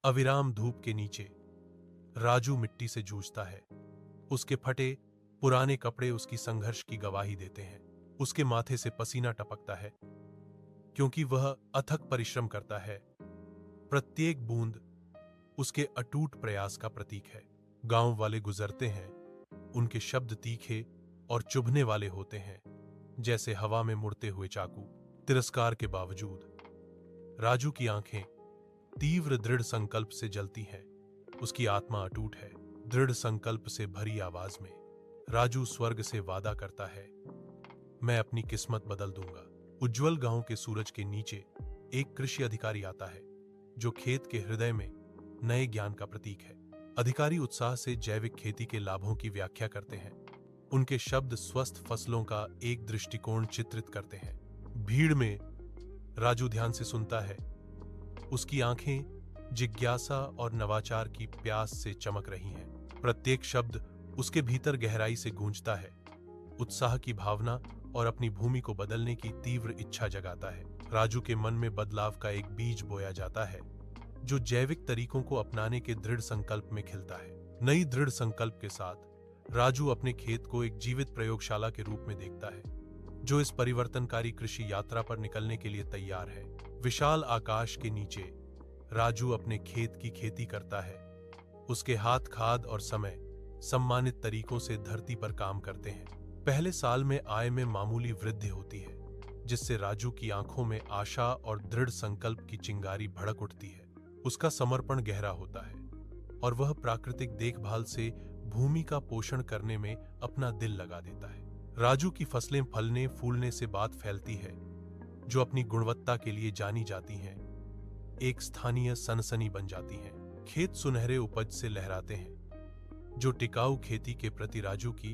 अविराम धूप के नीचे राजू मिट्टी से जूझता है। उसके फटे पुराने कपड़े उसकी संघर्ष की गवाही देते हैं। उसके माथे से पसीना टपकता है क्योंकि वह अथक परिश्रम करता है। प्रत्येक बूंद उसके अटूट प्रयास का प्रतीक है। गांव वाले गुजरते हैं, उनके शब्द तीखे और चुभने वाले होते हैं, जैसे हवा में मुड़ते हुए चाकू। तिरस्कार के बावजूद राजू की आंखें तीव्र दृढ़ संकल्प से जलती हैं। उसकी आत्मा अटूट है। दृढ़ संकल्प से भरी आवाज में राजू स्वर्ग से वादा करता है, मैं अपनी किस्मत बदल दूंगा। उज्जवल गांव के सूरज के नीचे एक कृषि अधिकारी आता है, जो खेत के हृदय में नए ज्ञान का प्रतीक है। अधिकारी उत्साह से जैविक खेती के लाभों की व्याख्या करते हैं। उनके शब्द स्वस्थ फसलों का एक दृष्टिकोण चित्रित करते हैं। भीड़ में राजू ध्यान से सुनता है। उसकी आंखें जिज्ञासा और नवाचार की प्यास से चमक रही हैं। प्रत्येक शब्द उसके भीतर गहराई से गूंजता है। उत्साह की भावना और अपनी भूमि को बदलने की तीव्र इच्छा जगाता है। राजू के मन में बदलाव का एक बीज बोया जाता है, जो जैविक तरीकों को अपनाने के दृढ़ संकल्प में खिलता है। नई दृढ़ संकल्प के साथ राजू अपने खेत को एक जीवित प्रयोगशाला के रूप में देखता है, जो इस परिवर्तनकारी कृषि यात्रा पर निकलने के लिए तैयार है। विशाल आकाश के नीचे राजू अपने खेत की खेती करता है। उसके हाथ खाद और समय सम्मानित तरीकों से धरती पर काम करते हैं। पहले साल में आय में मामूली वृद्धि होती है, जिससे राजू की आंखों में आशा और दृढ़ संकल्प की चिंगारी भड़क उठती है। उसका समर्पण गहरा होता है और वह प्राकृतिक देखभाल से भूमि का पोषण करने में अपना दिल लगा देता है। राजू की फसलें फलने फूलने से बात फैलती है, जो अपनी गुणवत्ता के लिए जानी जाती हैं, एक स्थानीय सनसनी बन जाती हैं। खेत सुनहरे उपज से लहराते हैं, जो टिकाऊ खेती के प्रति राजू की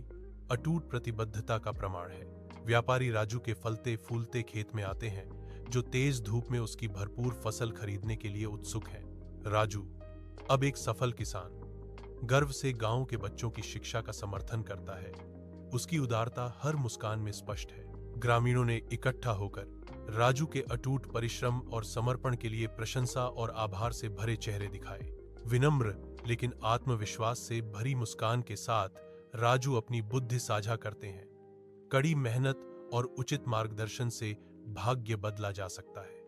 अटूट प्रतिबद्धता का प्रमाण है। व्यापारी राजू के फलते फूलते खेत में आते हैं, जो तेज धूप में उसकी भरपूर फसल खरीदने के लिए उत्सुक हैं। राजू अब एक सफल किसान गर्व से गांव के बच्चों की शिक्षा का समर्थन करता है। उसकी उदारता हर मुस्कान में स्पष्ट है। ग्रामीणों ने इकट्ठा होकर राजू के अटूट परिश्रम और समर्पण के लिए प्रशंसा और आभार से भरे चेहरे दिखाए। विनम्र लेकिन आत्मविश्वास से भरी मुस्कान के साथ राजू अपनी बुद्धि साझा करते हैं। कड़ी मेहनत और उचित मार्गदर्शन से भाग्य बदला जा सकता है।